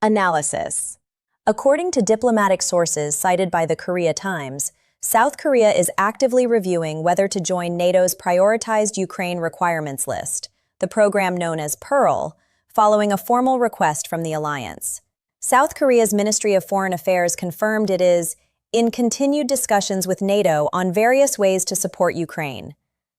Analysis. According to diplomatic sources cited by the Korea Times, South Korea is actively reviewing whether to join NATO's prioritized Ukraine requirements list, the program known as PURL, following a formal request from the alliance. South Korea's Ministry of Foreign Affairs confirmed it is in continued discussions with NATO on various ways to support Ukraine.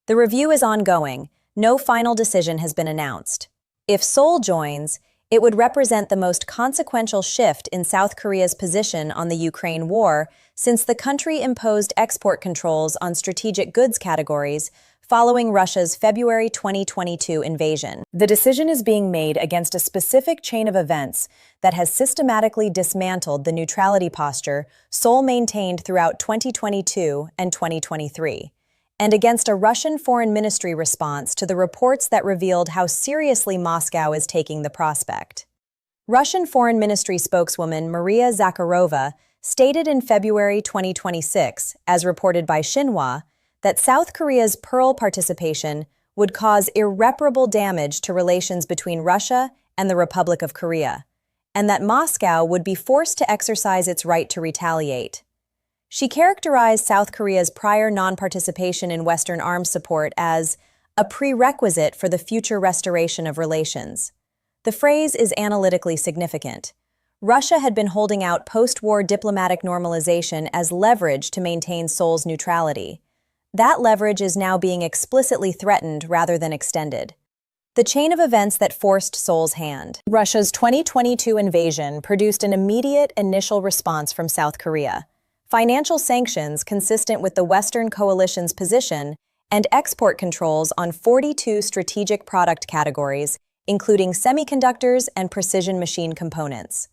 The review is ongoing. No final decision has been announced. If Seoul joins, it would represent the most consequential shift in South Korea's position on the Ukraine war since the country imposed export controls on strategic goods categories following Russia's February 2022 invasion. The decision is being made against a specific chain of events that has systematically dismantled the neutrality posture Seoul maintained throughout 2022 and 2023. And against a Russian Foreign Ministry response to the reports that revealed how seriously Moscow is taking the prospect. Russian Foreign Ministry spokeswoman Maria Zakharova stated in February 2026, as reported by Xinhua, that South Korea's PURL participation would cause irreparable damage to relations between Russia and the Republic of Korea, and that Moscow would be forced to exercise its right to retaliate. She characterized South Korea's prior non-participation in Western arms support as a prerequisite for the future restoration of relations. The phrase is analytically significant. Russia had been holding out post-war diplomatic normalization as leverage to maintain Seoul's neutrality. That leverage is now being explicitly threatened rather than extended. The chain of events that forced Seoul's hand. Russia's 2022 invasion produced an immediate initial response from South Korea. Financial sanctions consistent with the Western coalition's position and export controls on 42 strategic product categories, including semiconductors and precision machine components.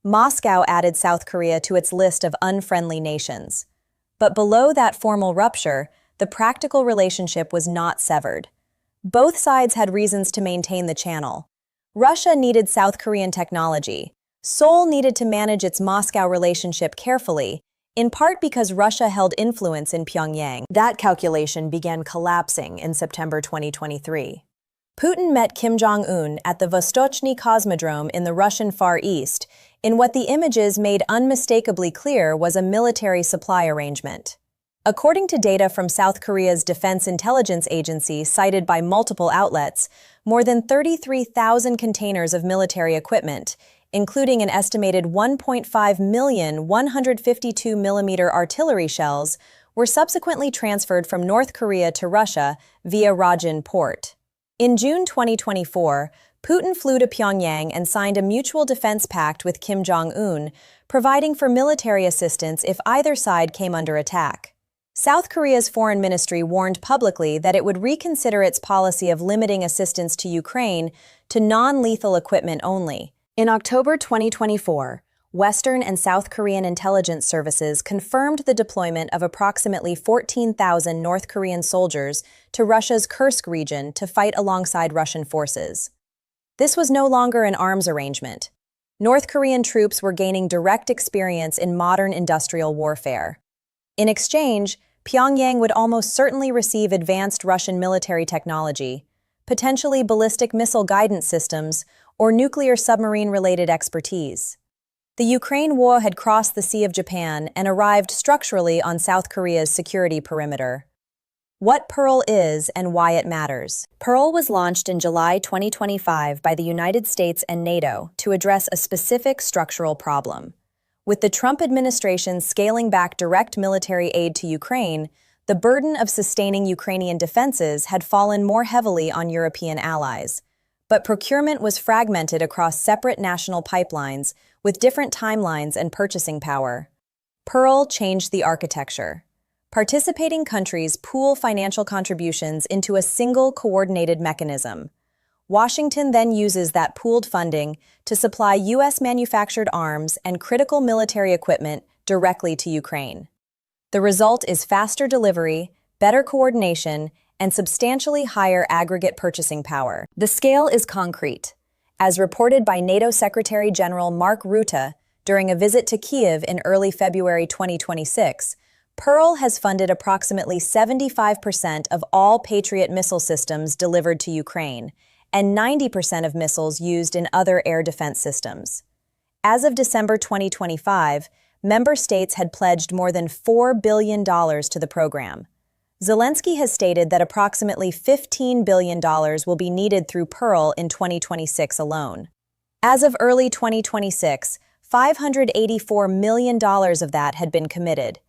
Moscow added South Korea to its list of unfriendly nations. But below that formal rupture, the practical relationship was not severed. Both sides had reasons to maintain the channel. Russia needed South Korean technology. Seoul needed to manage its Moscow relationship carefully, in part because Russia held influence in Pyongyang. That calculation began collapsing in September 2023. Putin met Kim Jong-un at the Vostochny Cosmodrome in the Russian Far East, in what the images made unmistakably clear was a military supply arrangement. According to data from South Korea's Defense Intelligence Agency cited by multiple outlets, more than 33,000 containers of military equipment, including an estimated 1.5 million 152mm artillery shells, were subsequently transferred from North Korea to Russia via Rajin port. In June 2024, Putin flew to Pyongyang and signed a mutual defense pact with Kim Jong-un, providing for military assistance if either side came under attack. South Korea's foreign ministry warned publicly that it would reconsider its policy of limiting assistance to Ukraine to non-lethal equipment only. In October 2024, Western and South Korean intelligence services confirmed the deployment of approximately 14,000 North Korean soldiers to Russia's Kursk region to fight alongside Russian forces. This was no longer an arms arrangement. North Korean troops were gaining direct experience in modern industrial warfare. In exchange, Pyongyang would almost certainly receive advanced Russian military technology, potentially ballistic missile guidance systems, or nuclear submarine-related expertise. The Ukraine war had crossed the Sea of Japan and arrived structurally on South Korea's security perimeter. What PURL is and why it matters. PURL was launched in July 2025 by the United States and NATO to address a specific structural problem. With the Trump administration scaling back direct military aid to Ukraine, the burden of sustaining Ukrainian defenses had fallen more heavily on European allies. But procurement was fragmented across separate national pipelines with different timelines and purchasing power. PURL changed the architecture. Participating countries pool financial contributions into a single coordinated mechanism. Washington then uses that pooled funding to supply U.S.-manufactured arms and critical military equipment directly to Ukraine. The result is faster delivery, better coordination, and substantially higher aggregate purchasing power. The scale is concrete. As reported by NATO Secretary General Mark Rutte during a visit to Kyiv in early February 2026, PURL has funded approximately 75% of all Patriot missile systems delivered to Ukraine, and 90% of missiles used in other air defense systems. As of December 2025, member states had pledged more than $4 billion to the program. Zelensky has stated that approximately $15 billion will be needed through PURL in 2026 alone. As of early 2026, $584 million of that had been committed.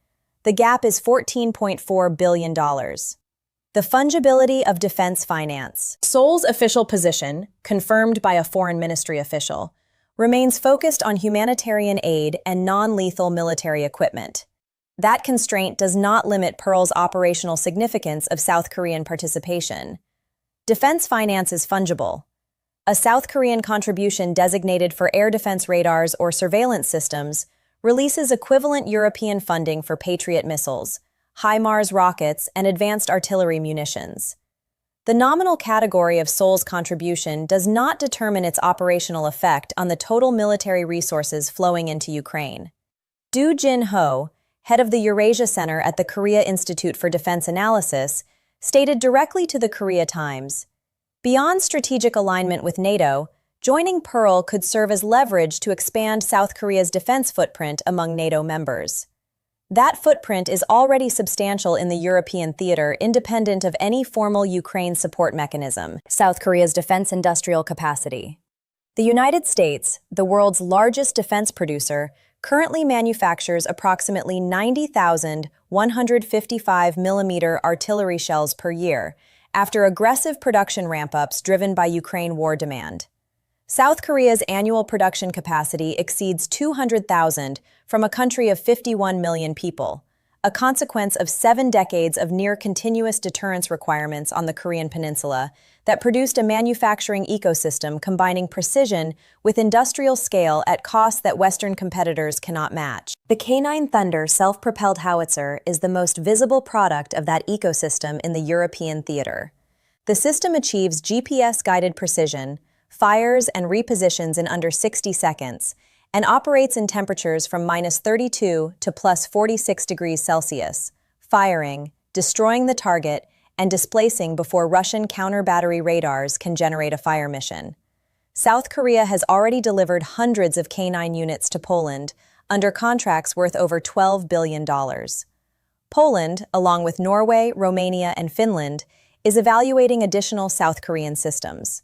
The gap is $14.4 billion. The fungibility of defense finance. Seoul's official position, confirmed by a foreign ministry official, remains focused on humanitarian aid and non-lethal military equipment. That constraint does not limit PURL's operational significance of South Korean participation. Defense finance is fungible. A South Korean contribution designated for air defense radars or surveillance systems releases equivalent European funding for Patriot missiles, HIMARS rockets, and advanced artillery munitions. The nominal category of Seoul's contribution does not determine its operational effect on the total military resources flowing into Ukraine. Do Jin-ho, head of the Eurasia Center at the Korea Institute for Defense Analysis, stated directly to the Korea Times, "Beyond strategic alignment with NATO, joining PURL could serve as leverage to expand South Korea's defense footprint among NATO members. That footprint is already substantial in the European theater, independent of any formal Ukraine support mechanism." South Korea's defense industrial capacity. The United States, the world's largest defense producer, currently manufactures approximately 90,000 155mm artillery shells per year, after aggressive production ramp-ups driven by Ukraine war demand. South Korea's annual production capacity exceeds 200,000 from a country of 51 million people, a consequence of 7 decades of near-continuous deterrence requirements on the Korean peninsula that produced a manufacturing ecosystem combining precision with industrial scale at costs that Western competitors cannot match. The K9 Thunder self-propelled howitzer is the most visible product of that ecosystem in the European theater. The system achieves GPS-guided precision, fires and repositions in under 60 seconds, and operates in temperatures from -32 to +46 degrees Celsius, firing, destroying the target, and displacing before Russian counter-battery radars can generate a fire mission. South Korea has already delivered hundreds of K9 units to Poland under contracts worth over $12 billion. Poland, along with Norway, Romania, and Finland, is evaluating additional South Korean systems.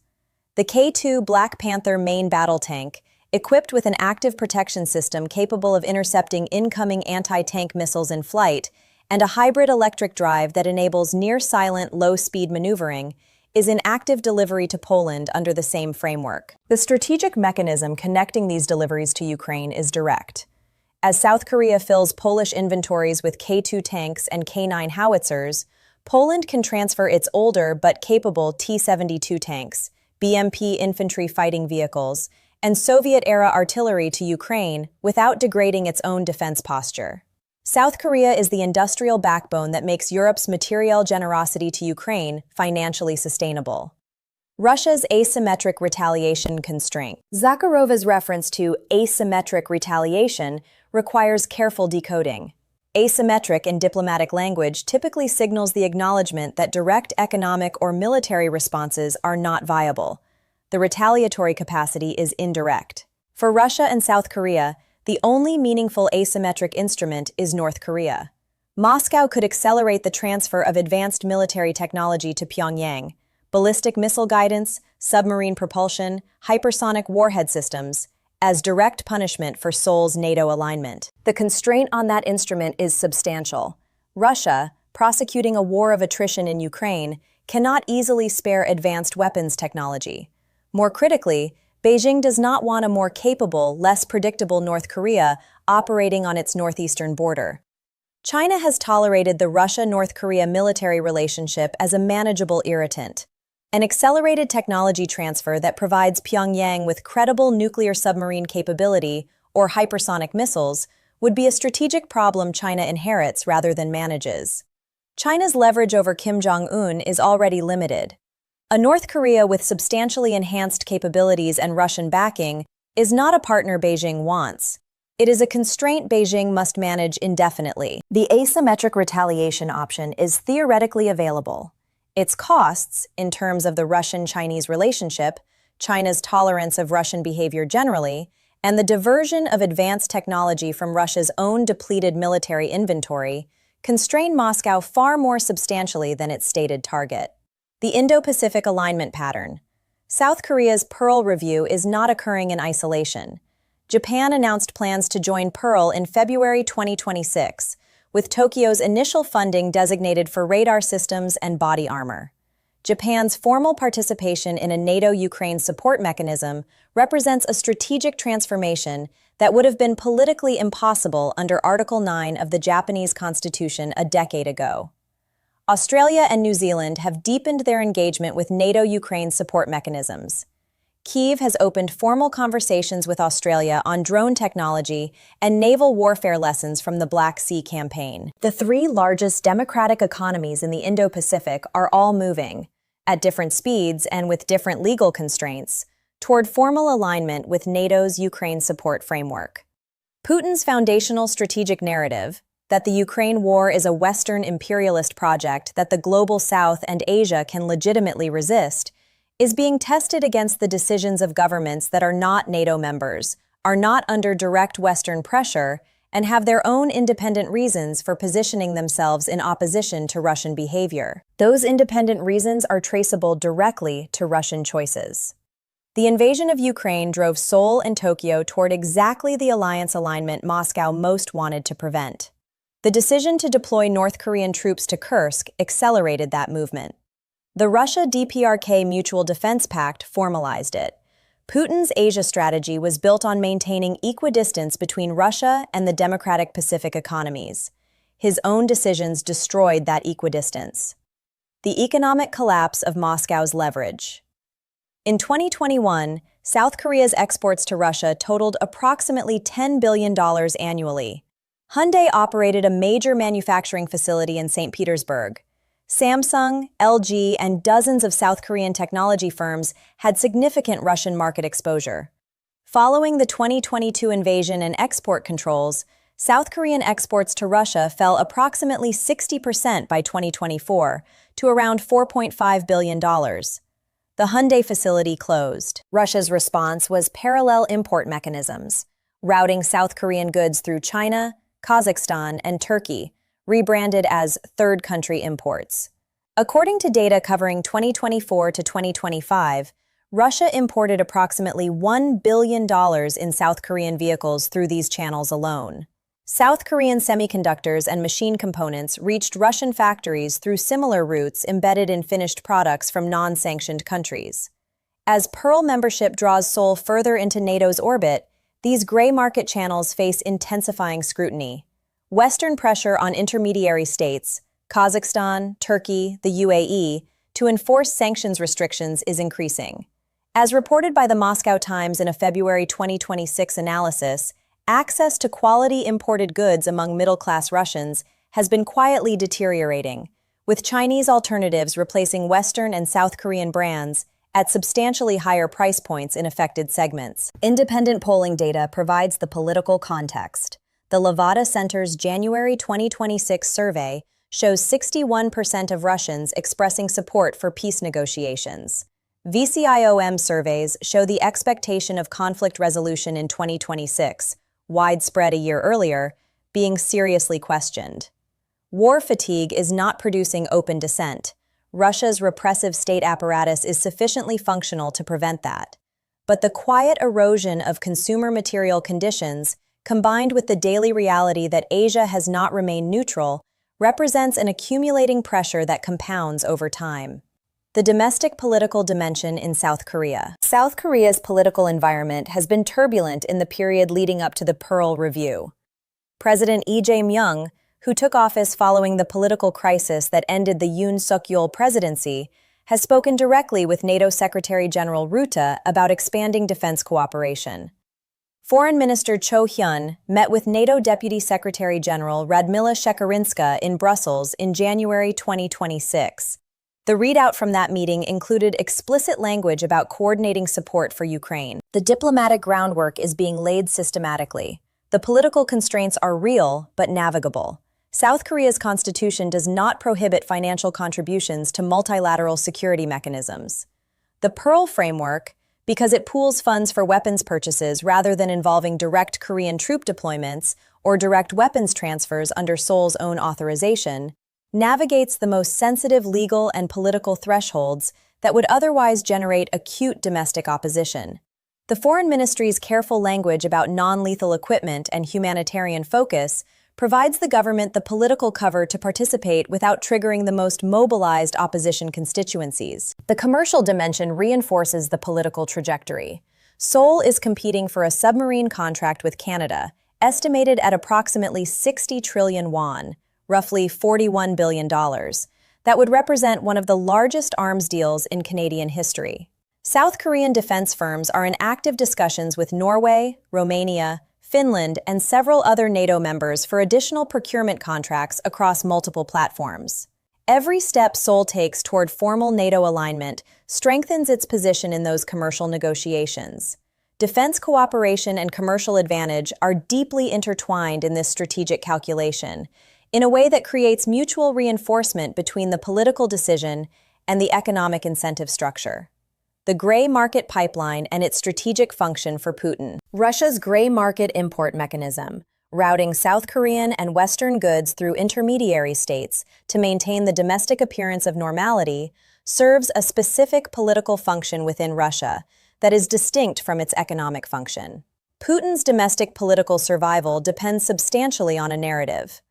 The K2 Black Panther main battle tank, equipped with an active protection system capable of intercepting incoming anti-tank missiles in flight, and a hybrid electric drive that enables near-silent, low-speed maneuvering, is in active delivery to Poland under the same framework. The strategic mechanism connecting these deliveries to Ukraine is direct. As South Korea fills Polish inventories with K2 tanks and K9 howitzers, Poland can transfer its older but capable T-72 tanks, BMP infantry fighting vehicles, and Soviet-era artillery to Ukraine without degrading its own defense posture. South Korea is the industrial backbone that makes Europe's materiel generosity to Ukraine financially sustainable. Russia's asymmetric retaliation constraint. Zakharova's reference to asymmetric retaliation requires careful decoding. Asymmetric in diplomatic language typically signals the acknowledgement that direct economic or military responses are not viable. The retaliatory capacity is indirect. For Russia and South Korea, the only meaningful asymmetric instrument is North Korea. Moscow could accelerate the transfer of advanced military technology to Pyongyang, ballistic missile guidance, submarine propulsion, hypersonic warhead systems, as direct punishment for Seoul's NATO alignment. The constraint on that instrument is substantial. Russia, prosecuting a war of attrition in Ukraine, cannot easily spare advanced weapons technology. More critically, Beijing does not want a more capable, less predictable North Korea operating on its northeastern border. China has tolerated the Russia-North Korea military relationship as a manageable irritant. An accelerated technology transfer that provides Pyongyang with credible nuclear submarine capability or hypersonic missiles would be a strategic problem China inherits rather than manages. China's leverage over Kim Jong-un is already limited. A North Korea with substantially enhanced capabilities and Russian backing is not a partner Beijing wants. It is a constraint Beijing must manage indefinitely. The asymmetric retaliation option is theoretically available. Its costs, in terms of the Russian-Chinese relationship, China's tolerance of Russian behavior generally, and the diversion of advanced technology from Russia's own depleted military inventory constrain Moscow far more substantially than its stated target. The Indo-Pacific alignment pattern. South Korea's PURL review is not occurring in isolation. Japan announced plans to join PURL in February 2026, with Tokyo's initial funding designated for radar systems and body armor. Japan's formal participation in a NATO-Ukraine support mechanism represents a strategic transformation that would have been politically impossible under Article 9 of the Japanese Constitution a decade ago. Australia and New Zealand have deepened their engagement with NATO-Ukraine support mechanisms. Kyiv has opened formal conversations with Australia on drone technology and naval warfare lessons from the Black Sea campaign. The three largest democratic economies in the Indo-Pacific are all moving, at different speeds and with different legal constraints, toward formal alignment with NATO's Ukraine support framework. Putin's foundational strategic narrative, that the Ukraine war is a Western imperialist project that the global South and Asia can legitimately resist, is being tested against the decisions of governments that are not NATO members, are not under direct Western pressure, and have their own independent reasons for positioning themselves in opposition to Russian behavior. Those independent reasons are traceable directly to Russian choices. The invasion of Ukraine drove Seoul and Tokyo toward exactly the alliance alignment Moscow most wanted to prevent. The decision to deploy North Korean troops to Kursk accelerated that movement. The Russia-DPRK Mutual Defense Pact formalized it. Putin's Asia strategy was built on maintaining equidistance between Russia and the democratic Pacific economies. His own decisions destroyed that equidistance. The economic collapse of Moscow's leverage. In 2021, South Korea's exports to Russia totaled approximately $10 billion annually. Hyundai operated a major manufacturing facility in St. Petersburg. Samsung, LG, and dozens of South Korean technology firms had significant Russian market exposure. Following the 2022 invasion and export controls, South Korean exports to Russia fell approximately 60% by 2024 to around $4.5 billion. The Hyundai facility closed. Russia's response was parallel import mechanisms, routing South Korean goods through China, Kazakhstan, and Turkey, rebranded as third country imports. According to data covering 2024 to 2025, Russia imported approximately $1 billion in South Korean vehicles through these channels alone. South Korean semiconductors and machine components reached Russian factories through similar routes embedded in finished products from non-sanctioned countries. As PURL membership draws Seoul further into NATO's orbit, these gray market channels face intensifying scrutiny. Western pressure on intermediary states, Kazakhstan, Turkey, the UAE, to enforce sanctions restrictions is increasing. As reported by the Moscow Times in a February 2026 analysis, access to quality imported goods among middle-class Russians has been quietly deteriorating, with Chinese alternatives replacing Western and South Korean brands at substantially higher price points in affected segments. Independent polling data provides the political context. The Levada Center's January 2026 survey shows 61% of Russians expressing support for peace negotiations. VCIOM surveys show the expectation of conflict resolution in 2026, widespread a year earlier, being seriously questioned. War fatigue is not producing open dissent. Russia's repressive state apparatus is sufficiently functional to prevent that. But the quiet erosion of consumer material conditions, combined with the daily reality that Asia has not remained neutral, represents an accumulating pressure that compounds over time. The domestic political dimension in South Korea. South Korea's political environment has been turbulent in the period leading up to the PURL review. President Lee Jae-myung, who took office following the political crisis that ended the Yoon Suk-yeol presidency, has spoken directly with NATO Secretary General Rutte about expanding defense cooperation. Foreign Minister Cho Hyun met with NATO Deputy Secretary General Radmila Shekarinska in Brussels in January 2026. The readout from that meeting included explicit language about coordinating support for Ukraine. The diplomatic groundwork is being laid systematically. The political constraints are real but navigable. South Korea's constitution does not prohibit financial contributions to multilateral security mechanisms. The PURL framework, because it pools funds for weapons purchases rather than involving direct Korean troop deployments or direct weapons transfers under Seoul's own authorization, navigates the most sensitive legal and political thresholds that would otherwise generate acute domestic opposition. The Foreign Ministry's careful language about non-lethal equipment and humanitarian focus provides the government the political cover to participate without triggering the most mobilized opposition constituencies. The commercial dimension reinforces the political trajectory. Seoul is competing for a submarine contract with Canada, estimated at approximately 60 trillion won, roughly $41 billion, that would represent one of the largest arms deals in Canadian history. South Korean defense firms are in active discussions with Norway, Romania, Finland, and several other NATO members for additional procurement contracts across multiple platforms. Every step Seoul takes toward formal NATO alignment strengthens its position in those commercial negotiations. Defense cooperation and commercial advantage are deeply intertwined in this strategic calculation, in a way that creates mutual reinforcement between the political decision and the economic incentive structure. The gray market pipeline and its strategic function for Putin. Russia's gray market import mechanism, routing South Korean and Western goods through intermediary states to maintain the domestic appearance of normality, serves a specific political function within Russia that is distinct from its economic function. Putin's domestic political survival depends substantially on a narrative.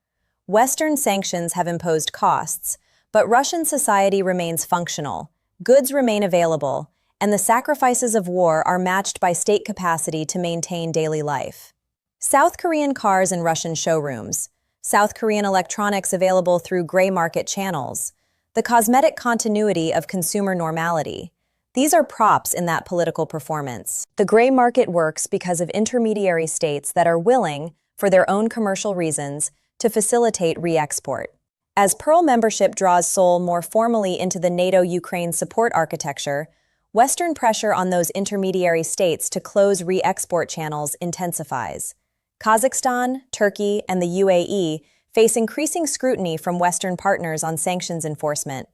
Western sanctions have imposed costs, but Russian society remains functional, goods remain available, and the sacrifices of war are matched by state capacity to maintain daily life. South Korean cars in Russian showrooms, South Korean electronics available through gray market channels, the cosmetic continuity of consumer normality. These are props in that political performance. The gray market works because of intermediary states that are willing, for their own commercial reasons, to facilitate re-export. As PURL membership draws Seoul more formally into the NATO-Ukraine support architecture, Western pressure on those intermediary states to close re-export channels intensifies. Kazakhstan, Turkey, and the UAE face increasing scrutiny from Western partners on sanctions enforcement.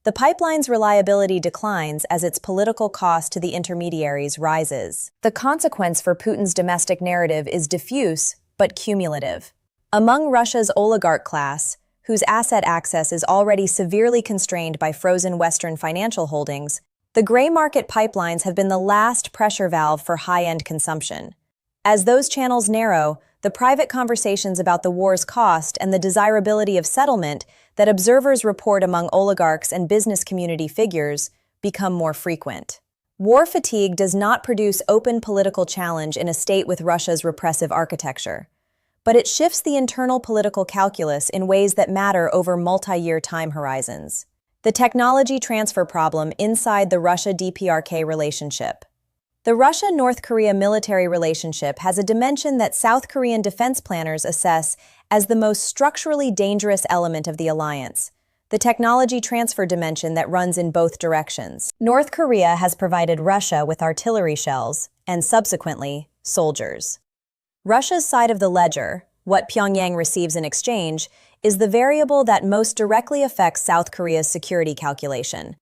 The pipeline's reliability declines as its political cost to the intermediaries rises. The consequence for Putin's domestic narrative is diffuse but cumulative. Among Russia's oligarch class, whose asset access is already severely constrained by frozen Western financial holdings, the gray market pipelines have been the last pressure valve for high-end consumption. As those channels narrow, the private conversations about the war's cost and the desirability of settlement that observers report among oligarchs and business community figures become more frequent. War fatigue does not produce open political challenge in a state with Russia's repressive architecture, but it shifts the internal political calculus in ways that matter over multi-year time horizons. The technology transfer problem inside the Russia-DPRK relationship. The Russia-North Korea military relationship has a dimension that South Korean defense planners assess as the most structurally dangerous element of the alliance, the technology transfer dimension that runs in both directions. North Korea has provided Russia with artillery shells and, subsequently, soldiers. Russia's side of the ledger, what Pyongyang receives in exchange, is the variable that most directly affects South Korea's security calculation.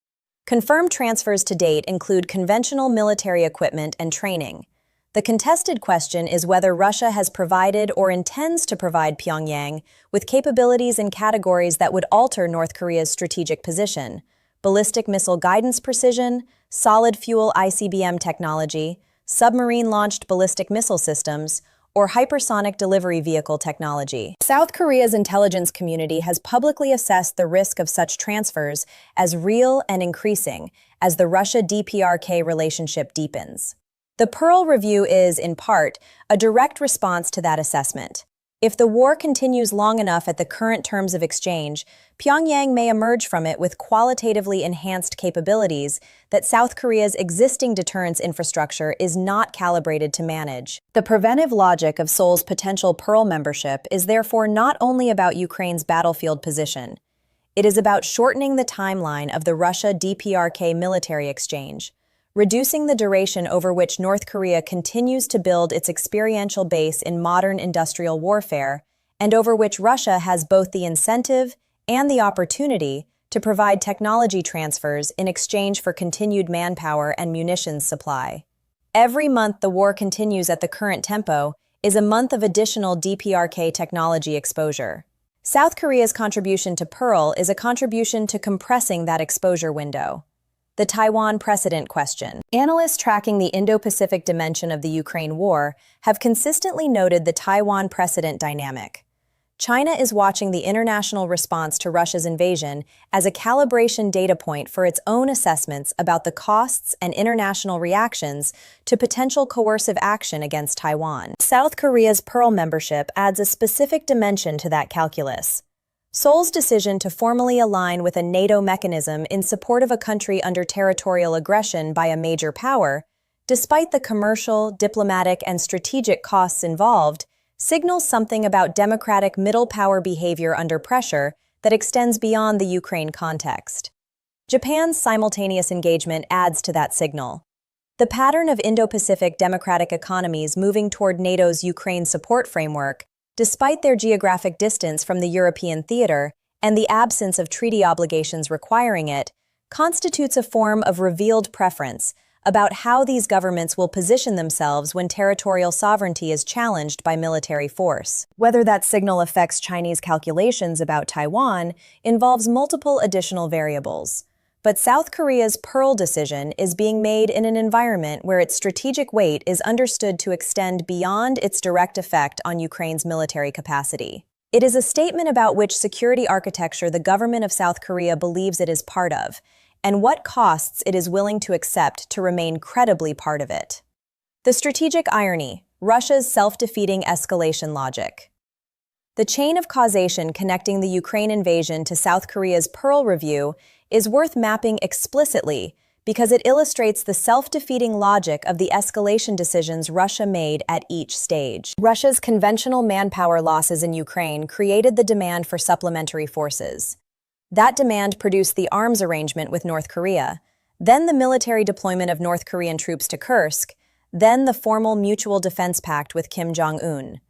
Confirmed transfers to date include conventional military equipment and training. The contested question is whether Russia has provided or intends to provide Pyongyang with capabilities in categories that would alter North Korea's strategic position: ballistic missile guidance precision, solid fuel ICBM technology, submarine-launched ballistic missile systems, or hypersonic delivery vehicle technology. South Korea's intelligence community has publicly assessed the risk of such transfers as real and increasing as the Russia-DPRK relationship deepens. The PURL review is, in part, a direct response to that assessment. If the war continues long enough at the current terms of exchange, Pyongyang may emerge from it with qualitatively enhanced capabilities that South Korea's existing deterrence infrastructure is not calibrated to manage. The preventive logic of Seoul's potential PURL membership is therefore not only about Ukraine's battlefield position. It is about shortening the timeline of the Russia-DPRK military exchange, reducing the duration over which North Korea continues to build its experiential base in modern industrial warfare, and over which Russia has both the incentive and the opportunity to provide technology transfers in exchange for continued manpower and munitions supply. Every month the war continues at the current tempo is a month of additional DPRK technology exposure. South Korea's contribution to PURL is a contribution to compressing that exposure window. The Taiwan precedent question. Analysts tracking the Indo-Pacific dimension of the Ukraine war have consistently noted the Taiwan precedent dynamic. China is watching the international response to Russia's invasion as a calibration data point for its own assessments about the costs and international reactions to potential coercive action against Taiwan. South Korea's PURL membership adds a specific dimension to that calculus. Seoul's decision to formally align with a NATO mechanism in support of a country under territorial aggression by a major power, despite the commercial, diplomatic, and strategic costs involved, signals something about democratic middle power behavior under pressure that extends beyond the Ukraine context. Japan's simultaneous engagement adds to that signal. The pattern of Indo-Pacific democratic economies moving toward NATO's Ukraine support framework, despite their geographic distance from the European theater and the absence of treaty obligations requiring it, constitutes a form of revealed preference about how these governments will position themselves when territorial sovereignty is challenged by military force. Whether that signal affects Chinese calculations about Taiwan involves multiple additional variables. But South Korea's PURL decision is being made in an environment where its strategic weight is understood to extend beyond its direct effect on Ukraine's military capacity. It is a statement about which security architecture the government of South Korea believes it is part of, and what costs it is willing to accept to remain credibly part of it. The strategic irony, Russia's self-defeating escalation logic. The chain of causation connecting the Ukraine invasion to South Korea's PURL review is worth mapping explicitly because it illustrates the self-defeating logic of the escalation decisions Russia made at each stage. Russia's conventional manpower losses in Ukraine created the demand for supplementary forces. That demand produced the arms arrangement with North Korea, then the military deployment of North Korean troops to Kursk, then the formal mutual defense pact with Kim Jong-un.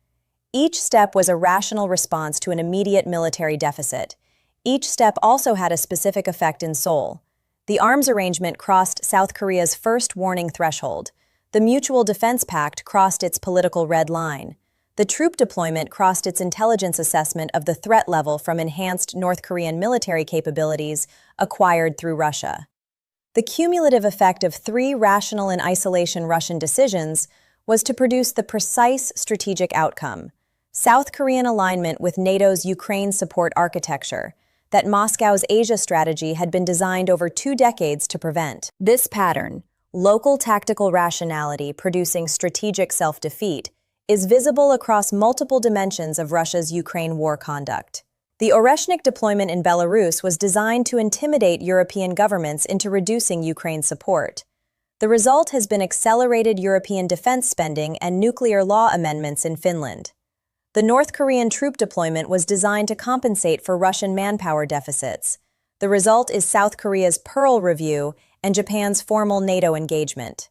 Each step was a rational response to an immediate military deficit. Each step also had a specific effect in Seoul. The arms arrangement crossed South Korea's first warning threshold. The mutual defense pact crossed its political red line. The troop deployment crossed its intelligence assessment of the threat level from enhanced North Korean military capabilities acquired through Russia. The cumulative effect of three rational in isolation Russian decisions was to produce the precise strategic outcome: South Korean alignment with NATO's Ukraine support architecture that Moscow's Asia strategy had been designed over 2 decades to prevent. This pattern, local tactical rationality producing strategic self-defeat, is visible across multiple dimensions of Russia's Ukraine war conduct. The Oreshnik deployment in Belarus was designed to intimidate European governments into reducing Ukraine's support. The result has been accelerated European defense spending and nuclear law amendments in Finland. The North Korean troop deployment was designed to compensate for Russian manpower deficits. The result is South Korea's PURL review and Japan's formal NATO engagement.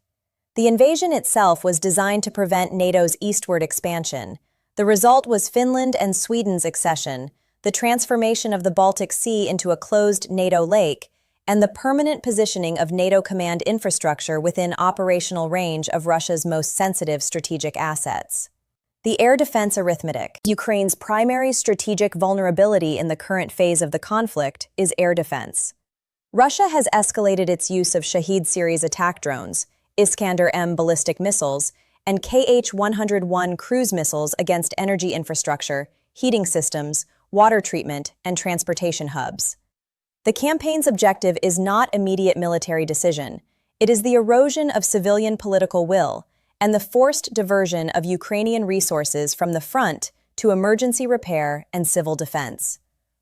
The invasion itself was designed to prevent NATO's eastward expansion. The result was Finland and Sweden's accession, the transformation of the Baltic Sea into a closed NATO lake, and the permanent positioning of NATO command infrastructure within operational range of Russia's most sensitive strategic assets. The air defense arithmetic. Ukraine's primary strategic vulnerability in the current phase of the conflict is air defense. Russia has escalated its use of Shahed series attack drones, Iskander-M ballistic missiles, and Kh-101 cruise missiles against energy infrastructure, heating systems, water treatment, and transportation hubs. The campaign's objective is not immediate military decision. It is the erosion of civilian political will and the forced diversion of Ukrainian resources from the front to emergency repair and civil defense.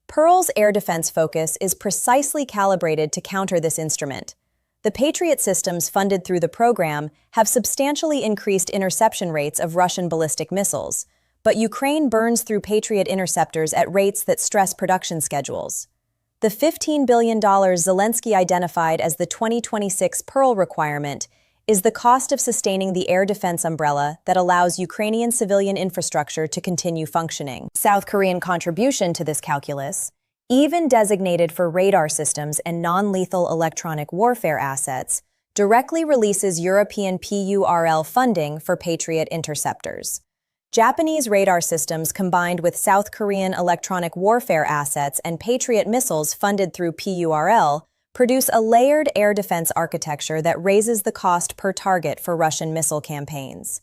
PURL's air defense focus is precisely calibrated to counter this instrument. The Patriot systems funded through the program have substantially increased interception rates of Russian ballistic missiles, but Ukraine burns through Patriot interceptors at rates that stress production schedules. The $15 billion Zelensky identified as the 2026 PURL requirement is the cost of sustaining the air defense umbrella that allows Ukrainian civilian infrastructure to continue functioning. South Korean contribution to this calculus, even designated for radar systems and non-lethal electronic warfare assets, directly releases European PURL funding for Patriot interceptors. Japanese radar systems combined with South Korean electronic warfare assets and Patriot missiles funded through PURL produce a layered air defense architecture that raises the cost per target for Russian missile campaigns.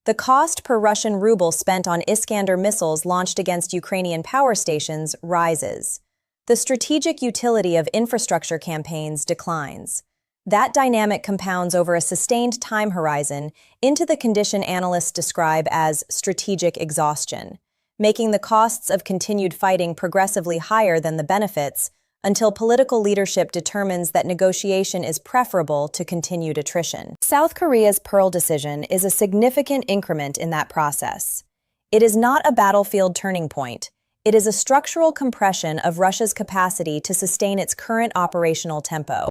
The cost per Russian ruble spent on Iskander missiles launched against Ukrainian power stations rises. The strategic utility of infrastructure campaigns declines. That dynamic compounds over a sustained time horizon into the condition analysts describe as strategic exhaustion, making the costs of continued fighting progressively higher than the benefits until political leadership determines that negotiation is preferable to continued attrition. South Korea's PURL decision is a significant increment in that process. It is not a battlefield turning point. It is a structural compression of Russia's capacity to sustain its current operational tempo.